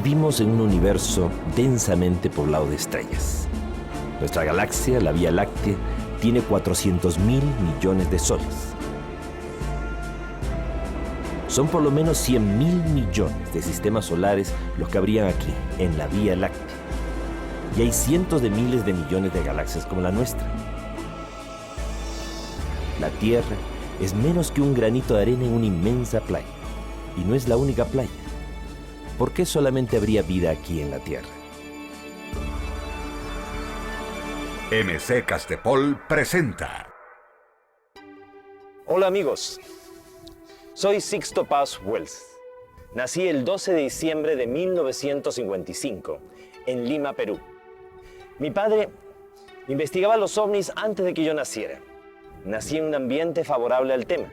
Vivimos en un universo densamente poblado de estrellas. Nuestra galaxia, la Vía Láctea, tiene 400.000 millones de soles. Son por lo menos 100.000 millones de sistemas solares los que habrían aquí, en la Vía Láctea. Y hay cientos de miles de millones de galaxias como la nuestra. La Tierra es menos que un granito de arena en una inmensa playa. Y no es la única playa. ¿Por qué solamente habría vida aquí en la Tierra? MC Castepol presenta. Hola amigos, soy Sixto Paz Wells. Nací el 12 de diciembre de 1955 en Lima, Perú. Mi padre investigaba los ovnis antes de que yo naciera. Nací en un ambiente favorable al tema.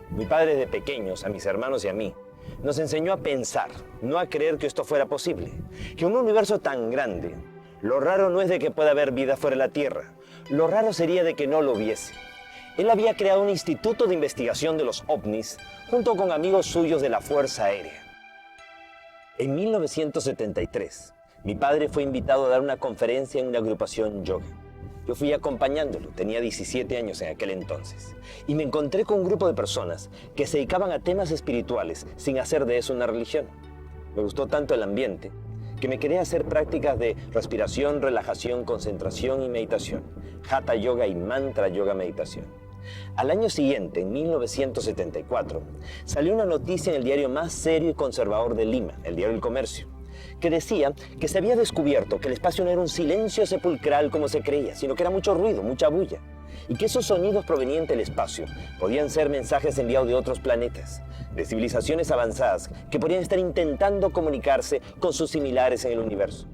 Mi padre desde pequeños, a mis hermanos y a mí, nos enseñó a pensar, no a creer que esto fuera posible. Que un universo tan grande, lo raro no es de que pueda haber vida fuera de la Tierra. Lo raro sería de que no lo hubiese. Él había creado un instituto de investigación de los ovnis junto con amigos suyos de la Fuerza Aérea. En 1973, mi padre fue invitado a dar una conferencia en una agrupación yoga. Yo fui acompañándolo, tenía 17 años en aquel entonces, y me encontré con un grupo de personas que se dedicaban a temas espirituales sin hacer de eso una religión. Me gustó tanto el ambiente que me quería hacer prácticas de respiración, relajación, concentración y meditación, Hatha Yoga y Mantra Yoga Meditación. Al año siguiente, en 1974, salió una noticia en el diario más serio y conservador de Lima, el Diario El Comercio, que decía que se había descubierto que el espacio no era un silencio sepulcral como se creía, sino que era mucho ruido, mucha bulla, y que esos sonidos provenientes del espacio podían ser mensajes enviados de otros planetas, de civilizaciones avanzadas que podrían estar intentando comunicarse con sus similares en el universo.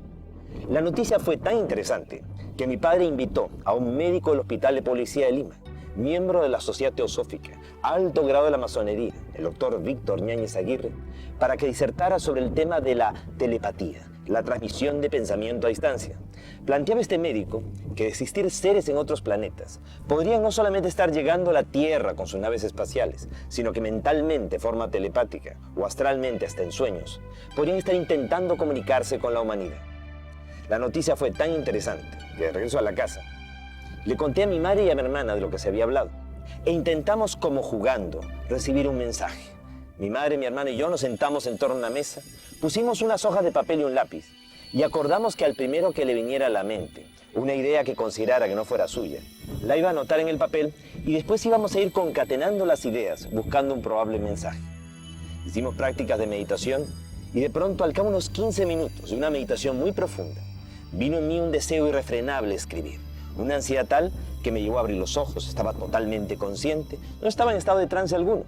La noticia fue tan interesante que mi padre invitó a un médico del Hospital de Policía de Lima, miembro de la Sociedad Teosófica, alto grado de la masonería, el doctor Víctor Ñáñez Aguirre, para que disertara sobre el tema de la telepatía, la transmisión de pensamiento a distancia. Planteaba este médico que de existir seres en otros planetas, podrían no solamente estar llegando a la Tierra con sus naves espaciales, sino que mentalmente, de forma telepática, o astralmente hasta en sueños, podrían estar intentando comunicarse con la humanidad. La noticia fue tan interesante que de regreso a la casa, le conté a mi madre y a mi hermana de lo que se había hablado e intentamos, como jugando, recibir un mensaje. Mi madre, mi hermano y yo nos sentamos en torno a una mesa, pusimos unas hojas de papel y un lápiz y acordamos que al primero que le viniera a la mente una idea que considerara que no fuera suya, la iba a anotar en el papel y después íbamos a ir concatenando las ideas buscando un probable mensaje. Hicimos prácticas de meditación y de pronto, al cabo de unos 15 minutos de una meditación muy profunda, vino en mí un deseo irrefrenable de escribir. Una ansiedad tal que me llevó a abrir los ojos, estaba totalmente consciente, no estaba en estado de trance alguno.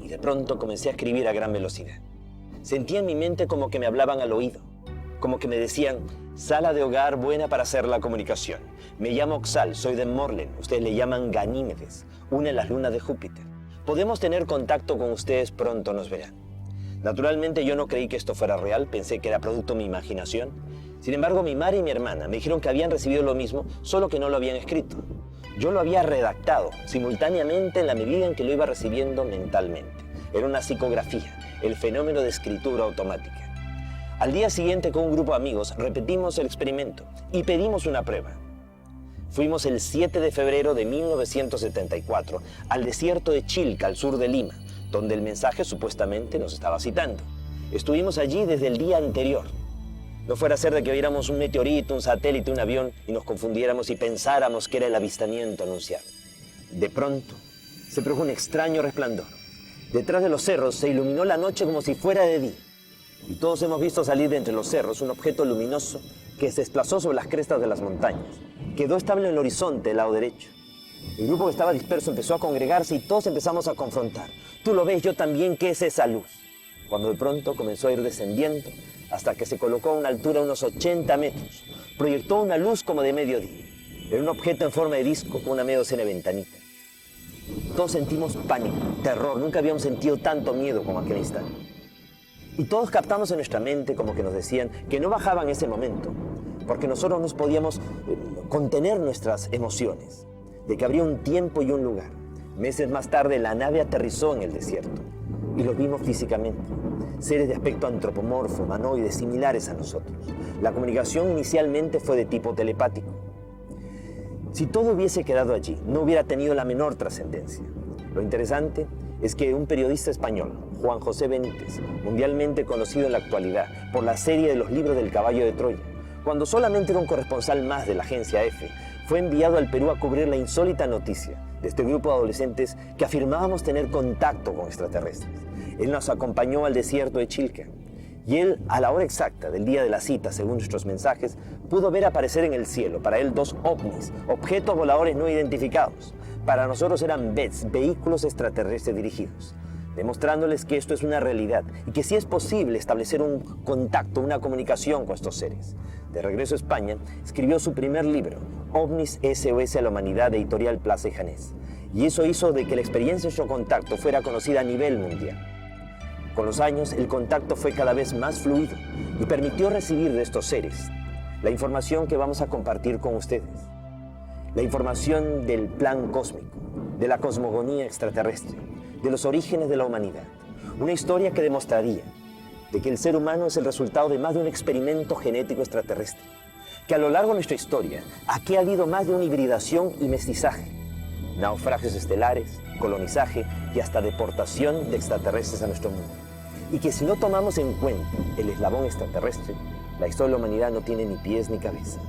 Y de pronto comencé a escribir a gran velocidad. Sentía en mi mente como que me hablaban al oído, como que me decían, sala de hogar buena para hacer la comunicación. Me llamo Oxal, soy de Morlen, ustedes le llaman Ganímedes, una de las lunas de Júpiter. Podemos tener contacto con ustedes, pronto nos verán. Naturalmente yo no creí que esto fuera real, pensé que era producto de mi imaginación. Sin embargo, mi madre y mi hermana me dijeron que habían recibido lo mismo, solo que no lo habían escrito. Yo lo había redactado simultáneamente en la medida en que lo iba recibiendo mentalmente. Era una psicografía, el fenómeno de escritura automática. Al día siguiente, con un grupo de amigos, repetimos el experimento y pedimos una prueba. Fuimos el 7 de febrero de 1974 al desierto de Chilca, al sur de Lima, donde el mensaje supuestamente nos estaba citando. Estuvimos allí desde el día anterior. No fuera a ser de que viéramos un meteorito, un satélite, un avión y nos confundiéramos y pensáramos que era el avistamiento anunciado. De pronto, se produjo un extraño resplandor. Detrás de los cerros se iluminó la noche como si fuera de día. Y todos hemos visto salir de entre los cerros un objeto luminoso que se desplazó sobre las crestas de las montañas. Quedó estable en el horizonte del lado derecho. El grupo que estaba disperso empezó a congregarse y todos empezamos a confrontar. Tú lo ves, yo también, ¿qué es esa luz? Cuando de pronto comenzó a ir descendiendo hasta que se colocó a una altura de unos 80 metros. Proyectó una luz como de mediodía. Era un objeto en forma de disco con una media docena de ventanitas. Todos sentimos pánico, terror. Nunca habíamos sentido tanto miedo como aquel instante. Y todos captamos en nuestra mente como que nos decían que no bajaban ese momento, porque nosotros no podíamos contener nuestras emociones, de que habría un tiempo y un lugar. Meses más tarde la nave aterrizó en el desierto y los vimos físicamente. seres de aspecto antropomorfo, humanoides, similares a nosotros. La comunicación inicialmente fue de tipo telepático. Si todo hubiese quedado allí, no hubiera tenido la menor trascendencia. Lo interesante es que un periodista español, Juan José Benítez, mundialmente conocido en la actualidad por la serie de los libros del caballo de Troya, cuando solamente era un corresponsal más de la agencia EFE, fue enviado al Perú a cubrir la insólita noticia de este grupo de adolescentes que afirmábamos tener contacto con extraterrestres. Él nos acompañó al desierto de Chilca y él, a la hora exacta del día de la cita, según nuestros mensajes, pudo ver aparecer en el cielo, para él, 2 ovnis, objetos voladores no identificados. Para nosotros eran BETs, vehículos extraterrestres dirigidos, demostrándoles que esto es una realidad y que sí es posible establecer un contacto, una comunicación con estos seres. De regreso a España, escribió su primer libro, OVNIS SOS a la Humanidad, de Editorial Plaza y Janés. Y eso hizo de que la experiencia de su contacto fuera conocida a nivel mundial. Con los años, el contacto fue cada vez más fluido y permitió recibir de estos seres la información que vamos a compartir con ustedes. La información del plan cósmico, de la cosmogonía extraterrestre, de los orígenes de la humanidad. Una historia que demostraría de que el ser humano es el resultado de más de un experimento genético extraterrestre. Que a lo largo de nuestra historia, aquí ha habido más de una hibridación y mestizaje. Naufragios estelares, colonizaje y hasta deportación de extraterrestres a nuestro mundo. Y que si no tomamos en cuenta el eslabón extraterrestre, la historia de la humanidad no tiene ni pies ni cabeza.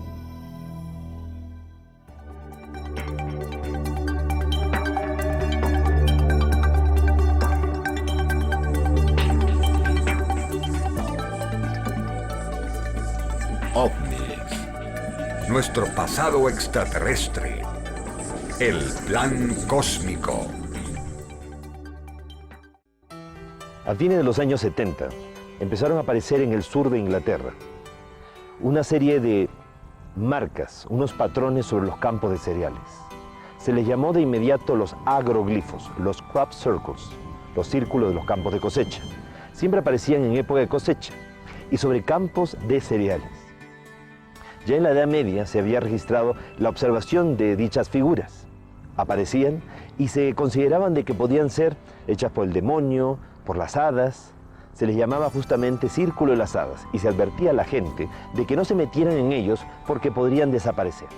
OVNIS. Nuestro pasado extraterrestre. El plan cósmico. A fines de los años 70, empezaron a aparecer en el sur de Inglaterra una serie de marcas, unos patrones sobre los campos de cereales. Se les llamó de inmediato los agroglifos, los crop circles, los círculos de los campos de cosecha. Siempre aparecían en época de cosecha y sobre campos de cereales. Ya en la Edad Media se había registrado la observación de dichas figuras. Aparecían y se consideraban de que podían ser hechas por el demonio, por las hadas. Se les llamaba justamente Círculo de las Hadas y se advertía a la gente de que no se metieran en ellos porque podrían desaparecer.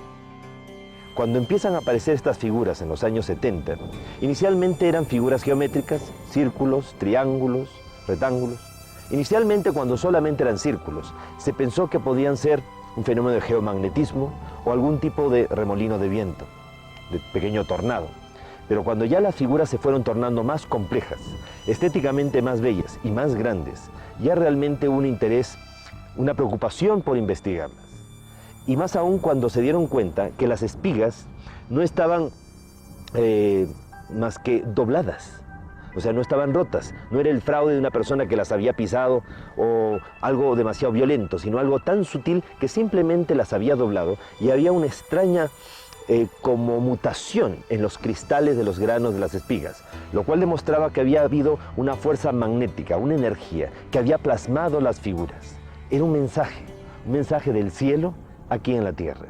Cuando empiezan a aparecer estas figuras en los años 70, inicialmente eran figuras geométricas, círculos, triángulos, rectángulos. Inicialmente, cuando solamente eran círculos, se pensó que podían ser un fenómeno de geomagnetismo o algún tipo de remolino de viento, de pequeño tornado. Pero cuando ya las figuras se fueron tornando más complejas, estéticamente más bellas y más grandes, ya realmente hubo un interés, una preocupación por investigarlas. Y más aún cuando se dieron cuenta que las espigas no estaban más que dobladas. O sea, no estaban rotas, no era el fraude de una persona que las había pisado o algo demasiado violento, sino algo tan sutil que simplemente las había doblado y había una extraña como mutación en los cristales de los granos de las espigas, lo cual demostraba que había habido una fuerza magnética, una energía que había plasmado las figuras. Era un mensaje del cielo aquí en la tierra.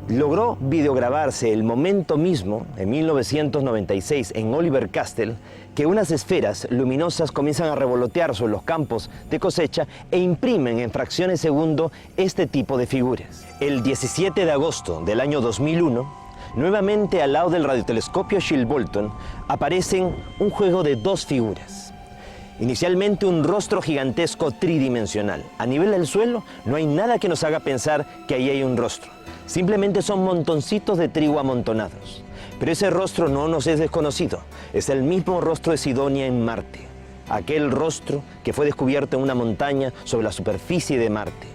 Logró videograbarse el momento mismo, en 1996, en Oliver Castle, que unas esferas luminosas comienzan a revolotear sobre los campos de cosecha e imprimen en fracciones de segundo este tipo de figuras. El 17 de agosto del año 2001, nuevamente al lado del radiotelescopio Shilbolton, aparecen un juego de 2 figuras. Inicialmente un rostro gigantesco tridimensional. A nivel del suelo no hay nada que nos haga pensar que ahí hay un rostro. Simplemente son montoncitos de trigo amontonados. Pero ese rostro no nos es desconocido. Es el mismo rostro de Sidonia en Marte. Aquel rostro que fue descubierto en una montaña sobre la superficie de Marte.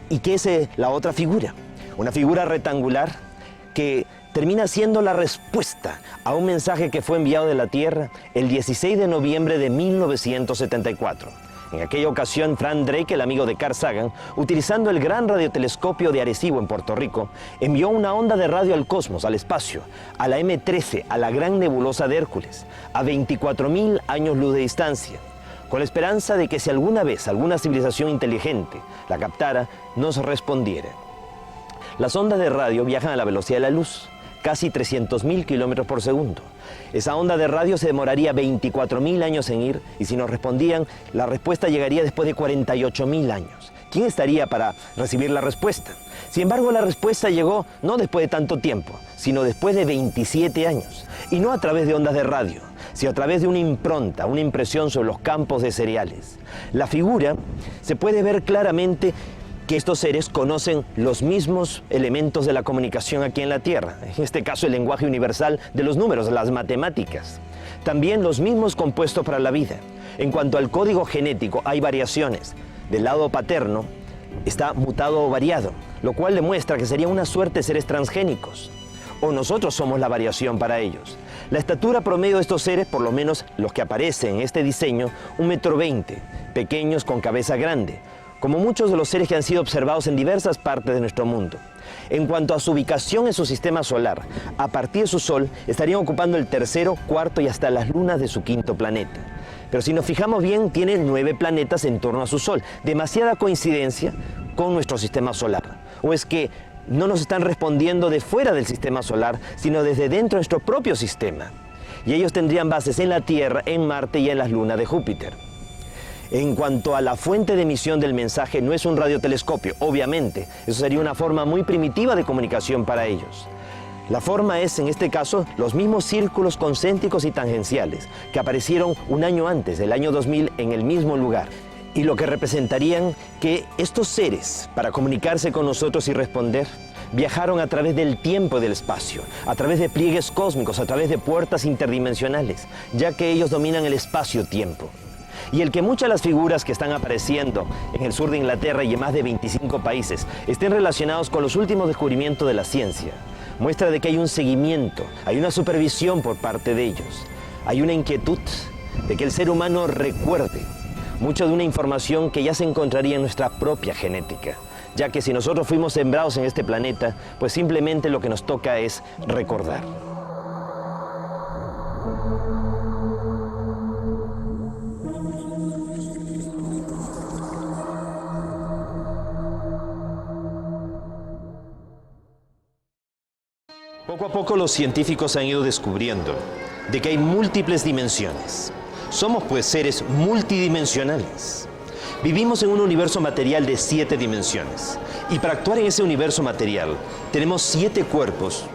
¿Y qué es la otra figura? Una figura rectangular que termina siendo la respuesta a un mensaje que fue enviado de la Tierra el 16 de noviembre de 1974. En aquella ocasión, Frank Drake, el amigo de Carl Sagan, utilizando el gran radiotelescopio de Arecibo en Puerto Rico, envió una onda de radio al cosmos, al espacio, a la M13, a la gran nebulosa de Hércules, a 24.000 años luz de distancia, con la esperanza de que si alguna vez alguna civilización inteligente la captara, nos respondiera. Las ondas de radio viajan a la velocidad de la luz, casi 300.000 kilómetros por segundo. Esa onda de radio se demoraría 24.000 años en ir, y si nos respondían, la respuesta llegaría después de 48.000 años. ¿Quién estaría para recibir la respuesta? Sin embargo, la respuesta llegó no después de tanto tiempo, sino después de 27 años. Y no a través de ondas de radio, sino a través de una impronta, una impresión sobre los campos de cereales. La figura se puede ver claramente que estos seres conocen los mismos elementos de la comunicación aquí en la Tierra. En este caso, el lenguaje universal de los números, las matemáticas. También los mismos compuestos para la vida. En cuanto al código genético, hay variaciones. Del lado paterno está mutado o variado, lo cual demuestra que sería una suerte de seres transgénicos. O nosotros somos la variación para ellos. La estatura promedio de estos seres, por lo menos los que aparecen en este diseño, 1,20 m, pequeños con cabeza grande, como muchos de los seres que han sido observados en diversas partes de nuestro mundo. En cuanto a su ubicación en su sistema solar, a partir de su Sol estarían ocupando el tercero, cuarto y hasta las lunas de su quinto planeta. Pero si nos fijamos bien, tiene 9 planetas en torno a su Sol. Demasiada coincidencia con nuestro sistema solar. ¿O es que no nos están respondiendo de fuera del sistema solar, sino desde dentro de nuestro propio sistema? Y ellos tendrían bases en la Tierra, en Marte y en las lunas de Júpiter. En cuanto a la fuente de emisión del mensaje, no es un radiotelescopio, obviamente. Eso sería una forma muy primitiva de comunicación para ellos. La forma es, en este caso, los mismos círculos concéntricos y tangenciales que aparecieron un año antes, del año 2000, en el mismo lugar. Y lo que representarían que estos seres, para comunicarse con nosotros y responder, viajaron a través del tiempo y del espacio, a través de pliegues cósmicos, a través de puertas interdimensionales, ya que ellos dominan el espacio-tiempo. Y el que muchas de las figuras que están apareciendo en el sur de Inglaterra y en más de 25 países estén relacionados con los últimos descubrimientos de la ciencia, muestra de que hay un seguimiento, hay una supervisión por parte de ellos. Hay una inquietud de que el ser humano recuerde mucho de una información que ya se encontraría en nuestra propia genética, ya que si nosotros fuimos sembrados en este planeta, pues simplemente lo que nos toca es recordar. Poco a poco los científicos han ido descubriendo de que hay múltiples dimensiones. Somos pues seres multidimensionales. Vivimos en un universo material de 7 dimensiones. Y para actuar en ese universo material tenemos 7 cuerpos.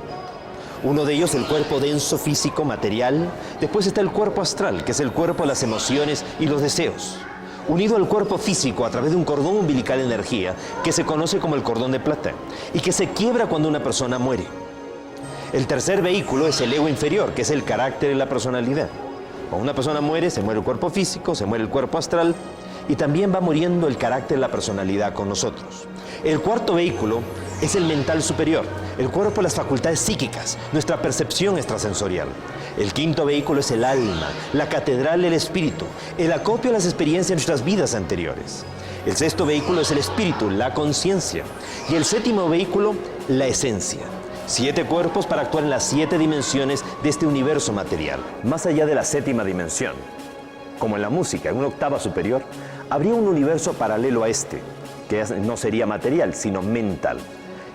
Uno de ellos el cuerpo denso, físico, material. Después está el cuerpo astral, que es el cuerpo de las emociones y los deseos. Unido al cuerpo físico a través de un cordón umbilical de energía que se conoce como el cordón de plata y que se quiebra cuando una persona muere. El tercer vehículo es el ego inferior, que es el carácter y la personalidad. Cuando una persona muere, se muere el cuerpo físico, se muere el cuerpo astral y también va muriendo el carácter y la personalidad con nosotros. El cuarto vehículo es el mental superior, el cuerpo de las facultades psíquicas, nuestra percepción extrasensorial. El quinto vehículo es el alma, la catedral del espíritu, el acopio de las experiencias de nuestras vidas anteriores. El sexto vehículo es el espíritu, la conciencia. Y el séptimo vehículo, la esencia. 7 cuerpos para actuar en las 7 dimensiones de este universo material. Más allá de la séptima dimensión, como en la música, en una octava superior, habría un universo paralelo a este, que no sería material, sino mental.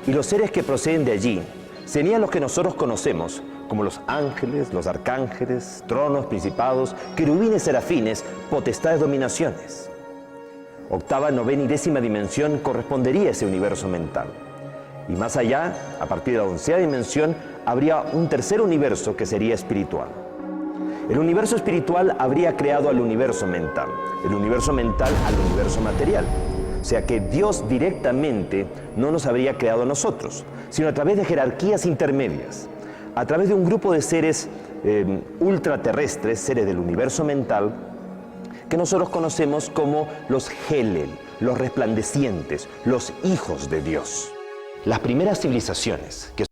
Y los seres que proceden de allí serían los que nosotros conocemos como los ángeles, los arcángeles, tronos, principados, querubines, serafines, potestades, dominaciones. Octava, novena y décima dimensión correspondería a ese universo mental. Y más allá, a partir de la 11ª dimensión, habría un tercer universo que sería espiritual. El universo espiritual habría creado al universo mental, el universo mental al universo material. O sea que Dios directamente no nos habría creado a nosotros, sino a través de jerarquías intermedias, a través de un grupo de seres ultraterrestres, seres del universo mental, que nosotros conocemos como los Helel, los resplandecientes, los hijos de Dios. Las primeras civilizaciones, que